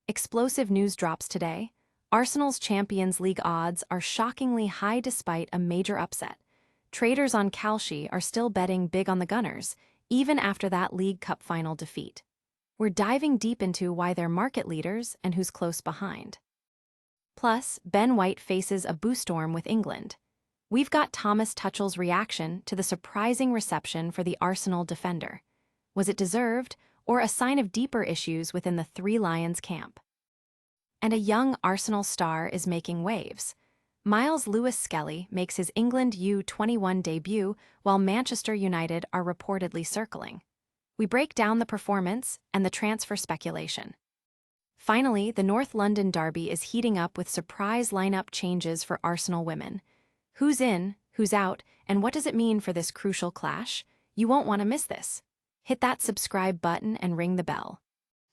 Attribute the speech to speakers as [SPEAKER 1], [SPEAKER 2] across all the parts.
[SPEAKER 1] Explosive news drops today. Arsenal's Champions League odds are shockingly high despite a major upset. Traders on Kalshi are still betting big on the Gunners, even after that League Cup final defeat. We're diving deep into why they're market leaders and who's close behind. Plus, Ben White faces a boo storm with England. We've got Thomas Tuchel's reaction to the surprising reception for the Arsenal defender. Was it deserved, or a sign of deeper issues within the Three Lions camp? And a young Arsenal star is making waves. Myles Lewis-Skelly makes his England U21 debut while Manchester United are reportedly circling. We break down the performance and the transfer speculation. Finally, the North London derby is heating up with surprise lineup changes for Arsenal women. Who's in, who's out, and what does it mean for this crucial clash? You won't want to miss this. Hit that subscribe button and ring the bell.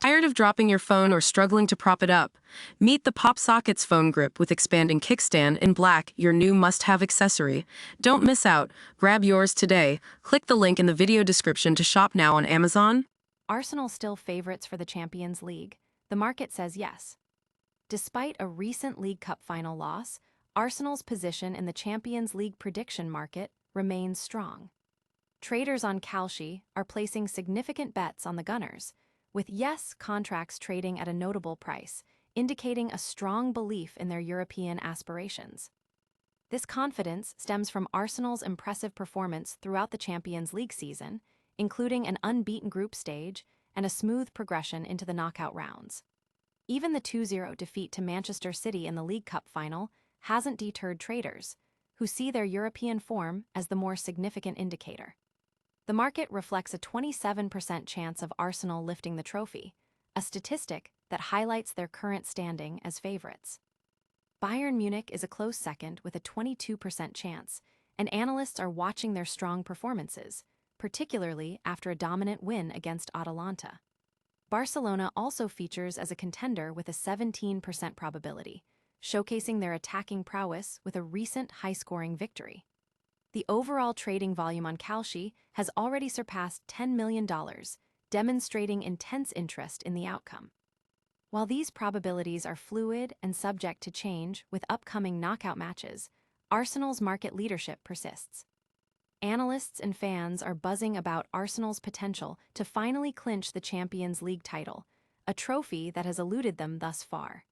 [SPEAKER 2] Tired of dropping your phone or struggling to prop it up? Meet the Pop Sockets phone grip with expanding kickstand in black, your new must-have accessory. Don't miss out. Grab yours today. Click the link in the video description to shop now on Amazon.
[SPEAKER 1] Arsenal still favorites for the Champions League. The market says yes. Despite a recent League Cup final loss, Arsenal's position in the Champions League prediction market remains strong. Traders on Kalshi are placing significant bets on the Gunners, with yes contracts trading at a notable price, indicating a strong belief in their European aspirations. This confidence stems from Arsenal's impressive performance throughout the Champions League season, including an unbeaten group stage and a smooth progression into the knockout rounds. Even the 2-0 defeat to Manchester City in the League Cup final hasn't deterred traders, who see their European form as the more significant indicator. The market reflects a 27% chance of Arsenal lifting the trophy, a statistic that highlights their current standing as favorites. Bayern Munich is a close second with a 22% chance, and analysts are watching their strong performances, particularly after a dominant win against Atalanta. Barcelona also features as a contender with a 17% probability, showcasing their attacking prowess with a recent high-scoring victory. The overall trading volume on Kalshi has already surpassed $10 million, demonstrating intense interest in the outcome. While these probabilities are fluid and subject to change with upcoming knockout matches, Arsenal's market leadership persists. Analysts and fans are buzzing about Arsenal's potential to finally clinch the Champions League title, a trophy that has eluded them thus far.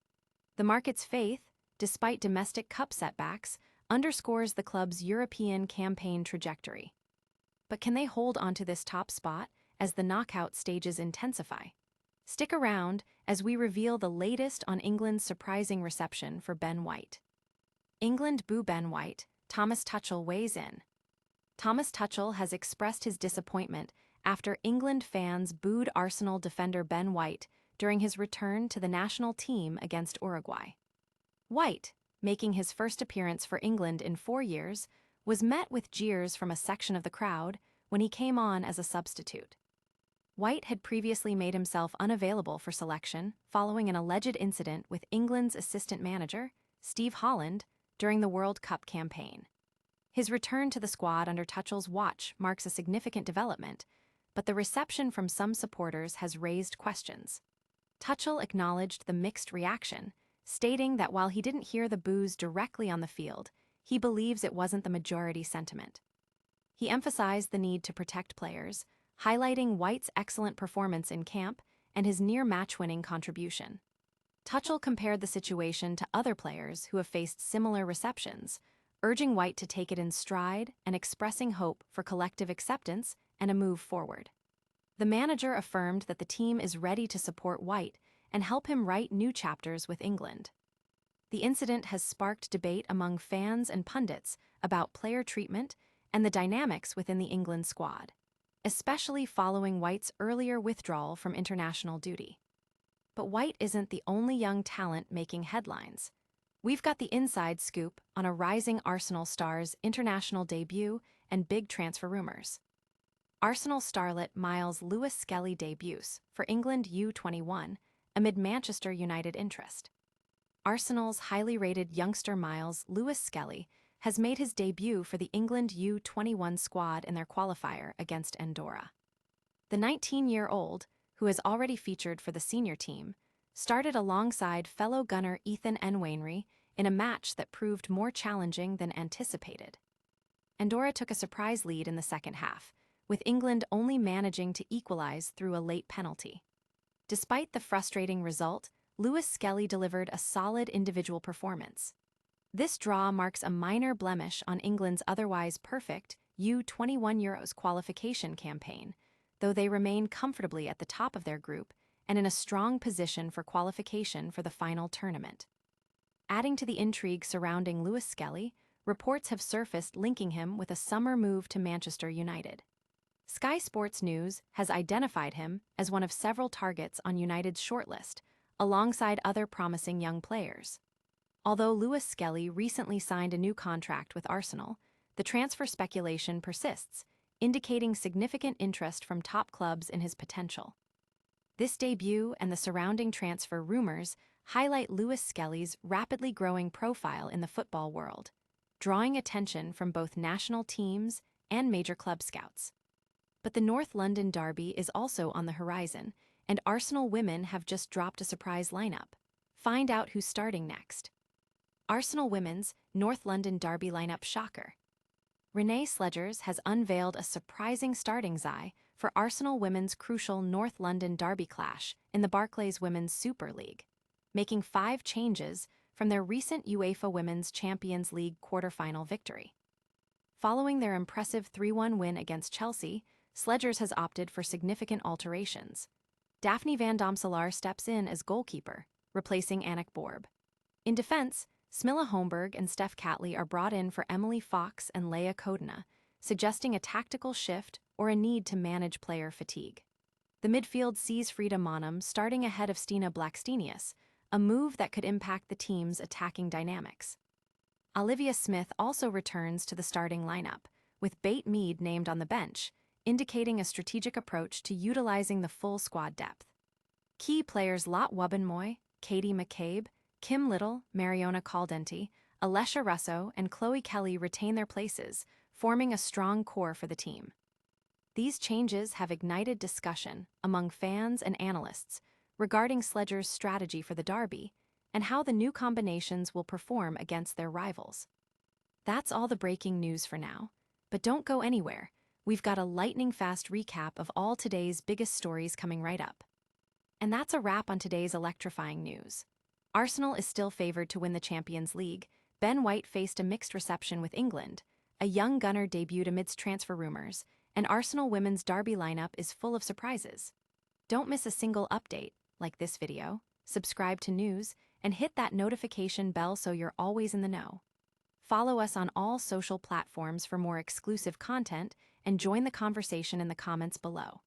[SPEAKER 1] The market's faith, despite domestic cup setbacks, underscores the club's European campaign trajectory. But can they hold onto this top spot as the knockout stages intensify? Stick around as we reveal the latest on England's surprising reception for Ben White. England boo Ben White, Thomas Tuchel weighs in. Thomas Tuchel has expressed his disappointment after England fans booed Arsenal defender Ben White during his return to the national team against Uruguay. White, making his first appearance for England in 4 years, was met with jeers from a section of the crowd when he came on as a substitute. White had previously made himself unavailable for selection following an alleged incident with England's assistant manager, Steve Holland, during the World Cup campaign. His return to the squad under Tuchel's watch marks a significant development, but the reception from some supporters has raised questions. Tuchel acknowledged the mixed reaction, stating that while he didn't hear the boos directly on the field, he believes it wasn't the majority sentiment. He emphasized the need to protect players, highlighting White's excellent performance in camp and his near-match-winning contribution. Tuchel compared the situation to other players who have faced similar receptions, urging White to take it in stride and expressing hope for collective acceptance and a move forward. The manager affirmed that the team is ready to support White and help him write new chapters with England. The incident has sparked debate among fans and pundits about player treatment and the dynamics within the England squad, especially following White's earlier withdrawal from international duty. But White isn't the only young talent making headlines. We've got the inside scoop on a rising Arsenal star's international debut and big transfer rumors. Arsenal starlet Myles Lewis-Skelly debuts for England U21 amid Manchester United interest. Arsenal's highly rated youngster Myles Lewis-Skelly has made his debut for the England U21 squad in their qualifier against Andorra. The 19-year-old, who has already featured for the senior team, started alongside fellow gunner Ethan Nwaneri in a match that proved more challenging than anticipated. Andorra took a surprise lead in the second half, with England only managing to equalize through a late penalty. Despite the frustrating result, Lewis-Skelly delivered a solid individual performance. This draw marks a minor blemish on England's otherwise perfect U21 Euros qualification campaign, though they remain comfortably at the top of their group and in a strong position for qualification for the final tournament. Adding to the intrigue surrounding Lewis-Skelly, reports have surfaced linking him with a summer move to Manchester United. Sky Sports News has identified him as one of several targets on United's shortlist, alongside other promising young players. Although Lewis-Skelly recently signed a new contract with Arsenal, the transfer speculation persists, indicating significant interest from top clubs in his potential. This debut and the surrounding transfer rumors highlight Lewis-Skelly's rapidly growing profile in the football world, drawing attention from both national teams and major club scouts. But the North London derby is also on the horizon, and Arsenal women have just dropped a surprise lineup. Find out who's starting next. Arsenal women's North London derby lineup shocker. Renee Sledgers has unveiled a surprising starting XI for Arsenal women's crucial North London derby clash in the Barclays Women's Super League, making 5 changes from their recent UEFA Women's Champions League quarter-final victory. Following their impressive 3-1 win against Chelsea, Sledgers has opted for significant alterations. Daphne van Domselaar steps in as goalkeeper, replacing Annick Borb. In defense, Smilla Holmberg and Steph Catley are brought in for Emily Fox and Leia Kodina, suggesting a tactical shift or a need to manage player fatigue. The midfield sees Frida Monum starting ahead of Stina Blackstenius, a move that could impact the team's attacking dynamics. Olivia Smith also returns to the starting lineup, with Bate Mead named on the bench, indicating a strategic approach to utilizing the full squad depth. Key players Lot Wubbenmoy, Katie McCabe, Kim Little, Mariona Caldenti, Alessia Russo, and Chloe Kelly retain their places, forming a strong core for the team. These changes have ignited discussion among fans and analysts regarding Sledger's strategy for the derby and how the new combinations will perform against their rivals. That's all the breaking news for now, but don't go anywhere. We've got a lightning-fast recap of all today's biggest stories coming right up. And that's a wrap on today's electrifying news. Arsenal is still favored to win the Champions League. Ben White faced a mixed reception with England. A young gunner debuted amidst transfer rumors, and Arsenal women's derby lineup is full of surprises. Don't miss a single update, like this video, subscribe to news, and hit that notification bell so you're always in the know. Follow us on all social platforms for more exclusive content and join the conversation in the comments below.